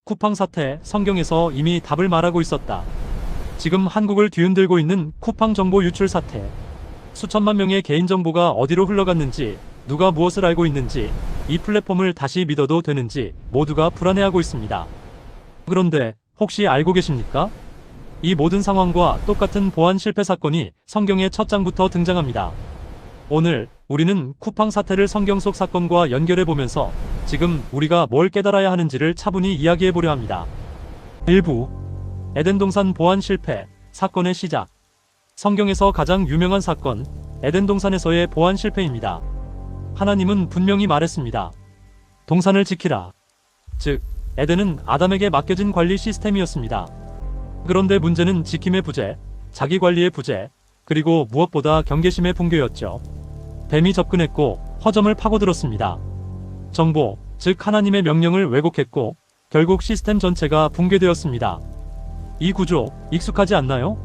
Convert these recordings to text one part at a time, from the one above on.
쿠팡 사태, 성경에서 이미 답을 말하고 있었다. 지금 한국을 뒤흔들고 있는 쿠팡 정보 유출 사태. 수천만 명의 개인정보가 어디로 흘러갔는지, 누가 무엇을 알고 있는지, 이 플랫폼을 다시 믿어도 되는지 모두가 불안해하고 있습니다. 그런데 혹시 알고 계십니까? 이 모든 상황과 똑같은 보안 실패 사건이 성경의 첫 장부터 등장합니다. 오늘 우리는 쿠팡 사태를 성경 속 사건과 연결해보면서 지금 우리가 뭘 깨달아야 하는지를 차분히 이야기해보려 합니다. 1부 에덴 동산 보안 실패 사건의 시작. 성경에서 가장 유명한 사건, 에덴 동산에서의 보안 실패입니다. 하나님은 분명히 말했습니다. 동산을 지키라. 즉, 에덴은 아담에게 맡겨진 관리 시스템이었습니다. 그런데 문제는 지킴의 부재, 자기 관리의 부재, 그리고 무엇보다 경계심의 붕괴였죠. 뱀이 접근했고 허점을 파고들었습니다. 정보, 즉 하나님의 명령을 왜곡했고 결국 시스템 전체가 붕괴되었습니다. 이 구조, 익숙하지 않나요?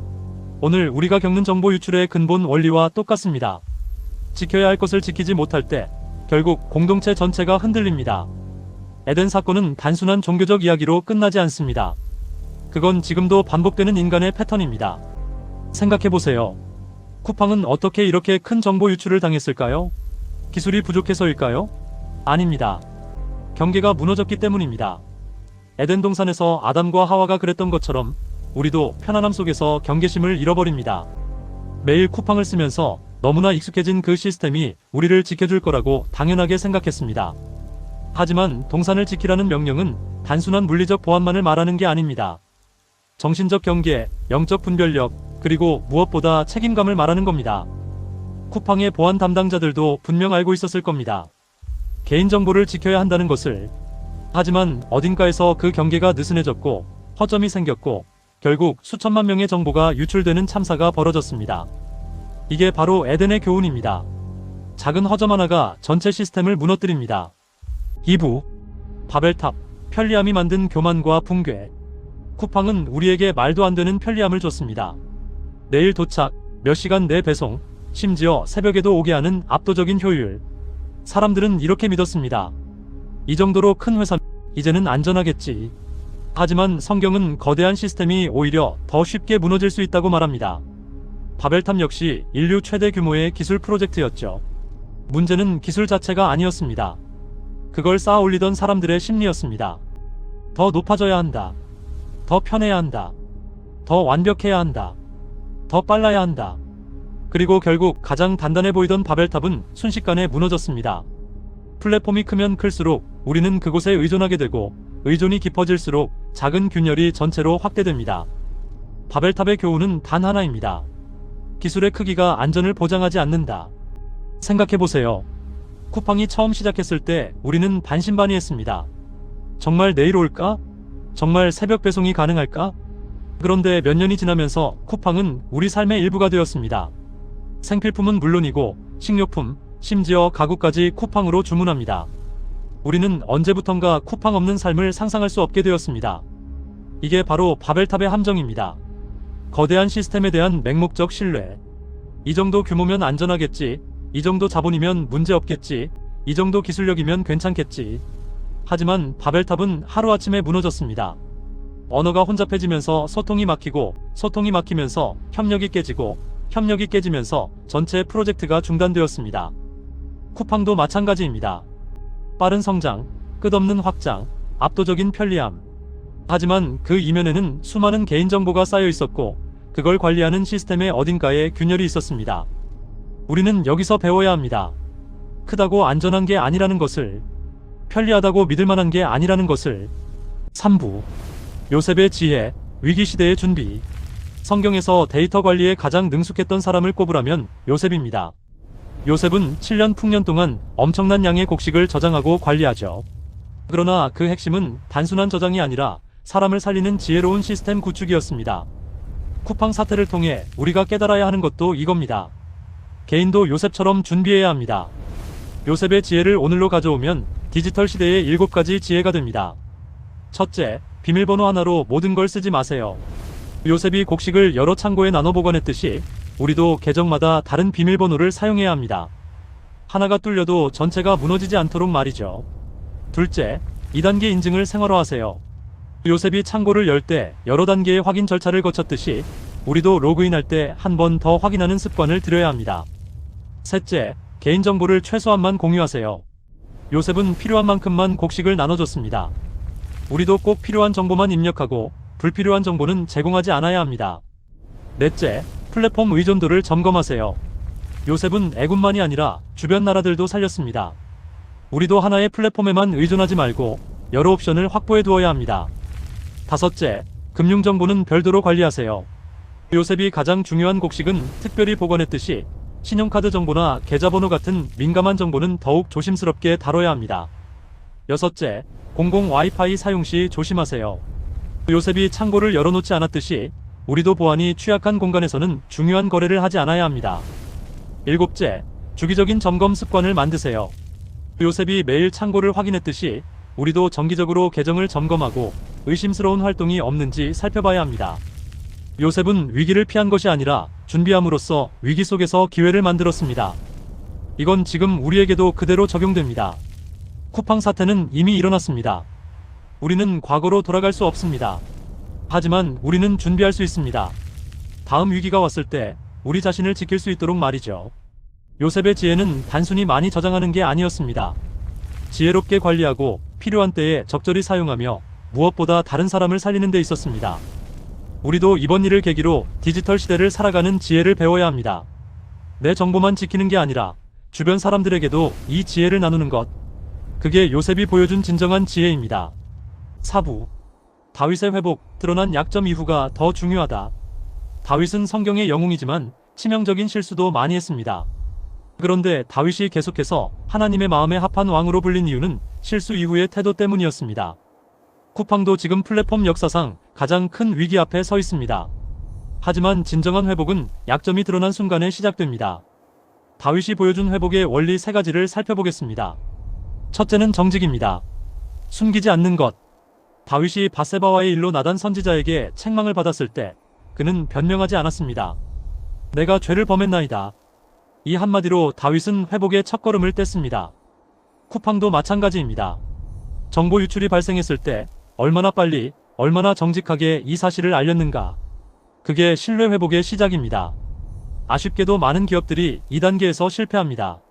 오늘 우리가 겪는 정보 유출의 근본 원리와 똑같습니다. 지켜야 할 것을 지키지 못할 때 결국 공동체 전체가 흔들립니다. 에덴 사건은 단순한 종교적 이야기로 끝나지 않습니다. 그건 지금도 반복되는 인간의 패턴입니다. 생각해보세요. 쿠팡은 어떻게 이렇게 큰 정보 유출을 당했을까요? 기술이 부족해서일까요? 아닙니다. 경계가 무너졌기 때문입니다. 에덴 동산에서 아담과 하와가 그랬던 것처럼 우리도 편안함 속에서 경계심을 잃어버립니다. 매일 쿠팡을 쓰면서 너무나 익숙해진 그 시스템이 우리를 지켜줄 거라고 당연하게 생각했습니다. 하지만 동산을 지키라는 명령은 단순한 물리적 보안만을 말하는 게 아닙니다. 정신적 경계, 영적 분별력, 그리고 무엇보다 책임감을 말하는 겁니다. 쿠팡의 보안 담당자들도 분명 알고 있었을 겁니다. 개인정보를 지켜야 한다는 것을. 하지만 어딘가에서 그 경계가 느슨해졌고 허점이 생겼고 결국 수천만 명의 정보가 유출되는 참사가 벌어졌습니다. 이게 바로 에덴의 교훈입니다. 작은 허점 하나가 전체 시스템을 무너뜨립니다. 2부 바벨탑, 편리함이 만든 교만과 붕괴. 쿠팡은 우리에게 말도 안 되는 편리함을 줬습니다. 내일 도착, 몇 시간 내 배송, 심지어 새벽에도 오게 하는 압도적인 효율. 사람들은 이렇게 믿었습니다. 이 정도로 큰 회사, 이제는 안전하겠지. 하지만 성경은 거대한 시스템이 오히려 더 쉽게 무너질 수 있다고 말합니다. 바벨탑 역시 인류 최대 규모의 기술 프로젝트였죠. 문제는 기술 자체가 아니었습니다. 그걸 쌓아 올리던 사람들의 심리였습니다. 더 높아져야 한다. 더 편해야 한다. 더 완벽해야 한다. 더 빨라야 한다. 그리고 결국 가장 단단해 보이던 바벨탑은 순식간에 무너졌습니다. 플랫폼이 크면 클수록 우리는 그곳에 의존하게 되고 의존이 깊어질수록 작은 균열이 전체로 확대됩니다. 바벨탑의 교훈은 단 하나입니다. 기술의 크기가 안전을 보장하지 않는다. 생각해보세요. 쿠팡이 처음 시작했을 때 우리는 반신반의했습니다. 정말 내일 올까? 정말 새벽 배송이 가능할까? 그런데 몇 년이 지나면서 쿠팡은 우리 삶의 일부가 되었습니다. 생필품은 물론이고 식료품, 심지어 가구까지 쿠팡으로 주문합니다. 우리는 언제부턴가 쿠팡 없는 삶을 상상할 수 없게 되었습니다. 이게 바로 바벨탑의 함정입니다. 거대한 시스템에 대한 맹목적 신뢰. 이 정도 규모면 안전하겠지. 이 정도 자본이면 문제없겠지. 이 정도 기술력이면 괜찮겠지. 하지만 바벨탑은 하루아침에 무너졌습니다. 언어가 혼잡해지면서 소통이 막히고 소통이 막히면서 협력이 깨지고 협력이 깨지면서 전체 프로젝트가 중단되었습니다. 쿠팡도 마찬가지입니다. 빠른 성장, 끝없는 확장, 압도적인 편리함. 하지만 그 이면에는 수많은 개인정보가 쌓여 있었고 그걸 관리하는 시스템의 어딘가에 균열이 있었습니다. 우리는 여기서 배워야 합니다. 크다고 안전한 게 아니라는 것을, 편리하다고 믿을 만한 게 아니라는 것을. 3부 요셉의 지혜, 위기시대의 준비. 성경에서 데이터 관리에 가장 능숙했던 사람을 꼽으라면 요셉입니다. 요셉은 7년 풍년 동안 엄청난 양의 곡식을 저장하고 관리하죠. 그러나 그 핵심은 단순한 저장이 아니라 사람을 살리는 지혜로운 시스템 구축이었습니다. 쿠팡 사태를 통해 우리가 깨달아야 하는 것도 이겁니다. 개인도 요셉처럼 준비해야 합니다. 요셉의 지혜를 오늘로 가져오면 디지털 시대의 7가지 지혜가 됩니다. 첫째, 비밀번호 하나로 모든 걸 쓰지 마세요. 요셉이 곡식을 여러 창고에 나눠 보관했듯이 우리도 계정마다 다른 비밀번호를 사용해야 합니다. 하나가 뚫려도 전체가 무너지지 않도록 말이죠. 둘째, 2단계 인증을 생활화하세요. 요셉이 창고를 열 때 여러 단계의 확인 절차를 거쳤듯이 우리도 로그인할 때 한 번 더 확인하는 습관을 들여야 합니다. 셋째, 개인정보를 최소한만 공유하세요. 요셉은 필요한 만큼만 곡식을 나눠줬습니다. 우리도 꼭 필요한 정보만 입력하고 불필요한 정보는 제공하지 않아야 합니다. 넷째, 플랫폼 의존도를 점검하세요. 요셉은 애굽만이 아니라 주변 나라들도 살렸습니다. 우리도 하나의 플랫폼에만 의존하지 말고 여러 옵션을 확보해 두어야 합니다. 다섯째, 금융정보는 별도로 관리하세요. 요셉이 가장 중요한 곡식은 특별히 보관했듯이 신용카드 정보나 계좌번호 같은 민감한 정보는 더욱 조심스럽게 다뤄야 합니다. 여섯째, 공공 와이파이 사용 시 조심하세요. 요셉이 창고를 열어놓지 않았듯이 우리도 보안이 취약한 공간에서는 중요한 거래를 하지 않아야 합니다. 일곱째, 주기적인 점검 습관을 만드세요. 요셉이 매일 창고를 확인했듯이 우리도 정기적으로 계정을 점검하고 의심스러운 활동이 없는지 살펴봐야 합니다. 요셉은 위기를 피한 것이 아니라 준비함으로써 위기 속에서 기회를 만들었습니다. 이건 지금 우리에게도 그대로 적용됩니다. 쿠팡 사태는 이미 일어났습니다. 우리는 과거로 돌아갈 수 없습니다. 하지만 우리는 준비할 수 있습니다. 다음 위기가 왔을 때 우리 자신을 지킬 수 있도록 말이죠. 요셉의 지혜는 단순히 많이 저장하는 게 아니었습니다. 지혜롭게 관리하고 필요한 때에 적절히 사용하며 무엇보다 다른 사람을 살리는 데 있었습니다. 우리도 이번 일을 계기로 디지털 시대를 살아가는 지혜를 배워야 합니다. 내 정보만 지키는 게 아니라 주변 사람들에게도 이 지혜를 나누는 것. 그게 요셉이 보여준 진정한 지혜입니다. 4부. 다윗의 회복, 드러난 약점 이후가 더 중요하다. 다윗은 성경의 영웅이지만 치명적인 실수도 많이 했습니다. 그런데 다윗이 계속해서 하나님의 마음에 합한 왕으로 불린 이유는 실수 이후의 태도 때문이었습니다. 쿠팡도 지금 플랫폼 역사상 가장 큰 위기 앞에 서 있습니다. 하지만 진정한 회복은 약점이 드러난 순간에 시작됩니다. 다윗이 보여준 회복의 원리 3가지를 살펴보겠습니다. 첫째는 정직입니다. 숨기지 않는 것. 다윗이 밧세바와의 일로 나단 선지자에게 책망을 받았을 때 그는 변명하지 않았습니다. 내가 죄를 범했나이다. 이 한마디로 다윗은 회복의 첫걸음을 뗐습니다. 쿠팡도 마찬가지입니다. 정보 유출이 발생했을 때 얼마나 빨리, 얼마나 정직하게 이 사실을 알렸는가. 그게 신뢰 회복의 시작입니다. 아쉽게도 많은 기업들이 2단계에서 실패합니다.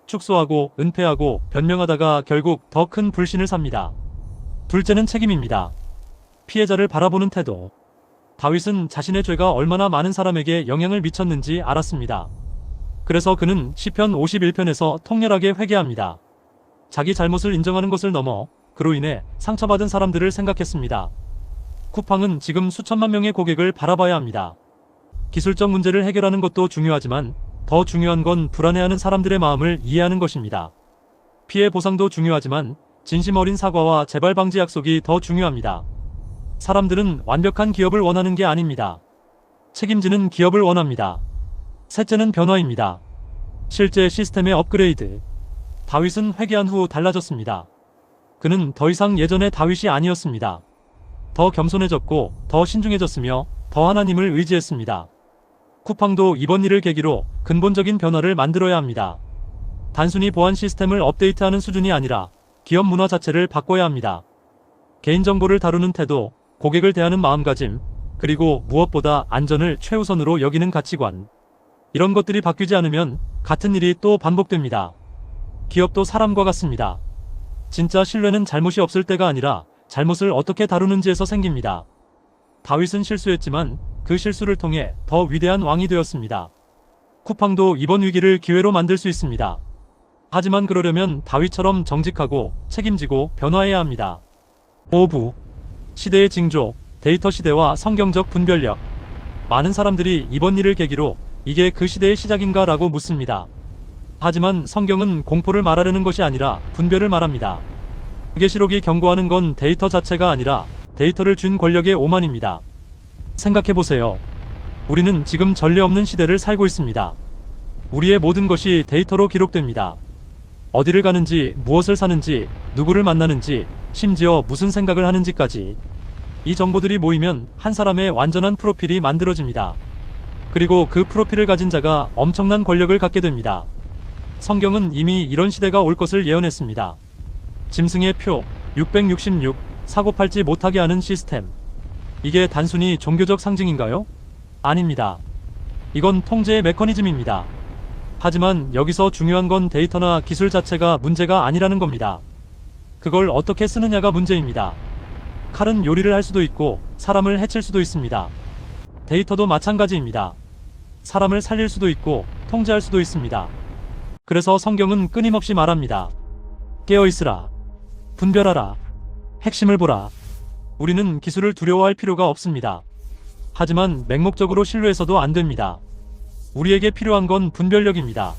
축소하고 은폐하고 변명하다가 결국 더 큰 불신을 삽니다. 둘째는 책임입니다. 피해자를 바라보는 태도. 다윗은 자신의 죄가 얼마나 많은 사람에게 영향을 미쳤는지 알았습니다. 그래서 그는 시편 51편에서 통렬하게 회개합니다. 자기 잘못을 인정하는 것을 넘어 그로 인해 상처받은 사람들을 생각했습니다. 쿠팡은 지금 수천만 명의 고객을 바라봐야 합니다. 기술적 문제를 해결하는 것도 중요하지만 더 중요한 건 불안해하는 사람들의 마음을 이해하는 것입니다. 피해 보상도 중요하지만 진심 어린 사과와 재발 방지 약속이 더 중요합니다. 사람들은 완벽한 기업을 원하는 게 아닙니다. 책임지는 기업을 원합니다. 셋째는 변화입니다. 실제 시스템의 업그레이드. 다윗은 회개한 후 달라졌습니다. 그는 더 이상 예전의 다윗이 아니었습니다. 더 겸손해졌고 더 신중해졌으며 더 하나님을 의지했습니다. 쿠팡도 이번 일을 계기로 근본적인 변화를 만들어야 합니다. 단순히 보안 시스템을 업데이트하는 수준이 아니라 기업 문화 자체를 바꿔야 합니다. 개인정보를 다루는 태도, 고객을 대하는 마음가짐, 그리고 무엇보다 안전을 최우선으로 여기는 가치관. 이런 것들이 바뀌지 않으면 같은 일이 또 반복됩니다. 기업도 사람과 같습니다. 진짜 신뢰는 잘못이 없을 때가 아니라 잘못을 어떻게 다루는지에서 생깁니다. 다윗은 실수했지만 그 실수를 통해 더 위대한 왕이 되었습니다. 쿠팡도 이번 위기를 기회로 만들 수 있습니다. 하지만 그러려면 다윗처럼 정직하고 책임지고 변화해야 합니다. 5부. 시대의 징조, 데이터 시대와 성경적 분별력. 많은 사람들이 이번 일을 계기로 이게 그 시대의 시작인가 라고 묻습니다. 하지만 성경은 공포를 말하려는 것이 아니라 분별을 말합니다. 계시록이 경고하는 건 데이터 자체가 아니라 데이터를 준 권력의 오만입니다. 생각해보세요. 우리는 지금 전례 없는 시대를 살고 있습니다. 우리의 모든 것이 데이터로 기록됩니다. 어디를 가는지, 무엇을 사는지, 누구를 만나는지, 심지어 무슨 생각을 하는지까지. 이 정보들이 모이면 한 사람의 완전한 프로필이 만들어집니다. 그리고 그 프로필을 가진 자가 엄청난 권력을 갖게 됩니다. 성경은 이미 이런 시대가 올 것을 예언했습니다. 짐승의 표 666, 사고팔지 못하게 하는 시스템. 이게 단순히 종교적 상징인가요? 아닙니다. 이건 통제의 메커니즘입니다. 하지만 여기서 중요한 건 데이터나 기술 자체가 문제가 아니라는 겁니다. 그걸 어떻게 쓰느냐가 문제입니다. 칼은 요리를 할 수도 있고 사람을 해칠 수도 있습니다. 데이터도 마찬가지입니다. 사람을 살릴 수도 있고 통제할 수도 있습니다. 그래서 성경은 끊임없이 말합니다. 깨어있으라. 분별하라. 핵심을 보라. 우리는 기술을 두려워할 필요가 없습니다. 하지만 맹목적으로 신뢰해서도 안 됩니다. 우리에게 필요한 건 분별력입니다.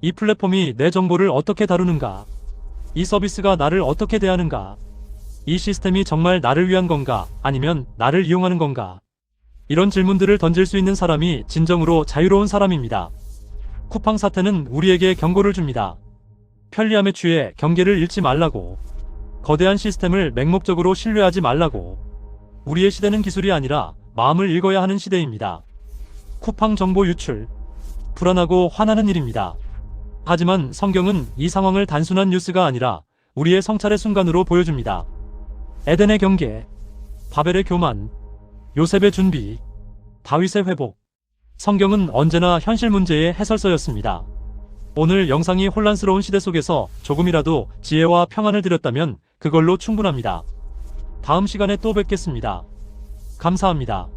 이 플랫폼이 내 정보를 어떻게 다루는가? 이 서비스가 나를 어떻게 대하는가? 이 시스템이 정말 나를 위한 건가? 아니면 나를 이용하는 건가? 이런 질문들을 던질 수 있는 사람이 진정으로 자유로운 사람입니다. 쿠팡 사태는 우리에게 경고를 줍니다. 편리함에 취해 경계를 잃지 말라고. 거대한 시스템을 맹목적으로 신뢰하지 말라고. 우리의 시대는 기술이 아니라 마음을 읽어야 하는 시대입니다. 쿠팡 정보 유출. 불안하고 화나는 일입니다. 하지만 성경은 이 상황을 단순한 뉴스가 아니라 우리의 성찰의 순간으로 보여줍니다. 에덴의 경계, 바벨의 교만, 요셉의 준비, 다윗의 회복. 성경은 언제나 현실 문제의 해설서였습니다. 오늘 영상이 혼란스러운 시대 속에서 조금이라도 지혜와 평안을 드렸다면 그걸로 충분합니다. 다음 시간에 또 뵙겠습니다. 감사합니다.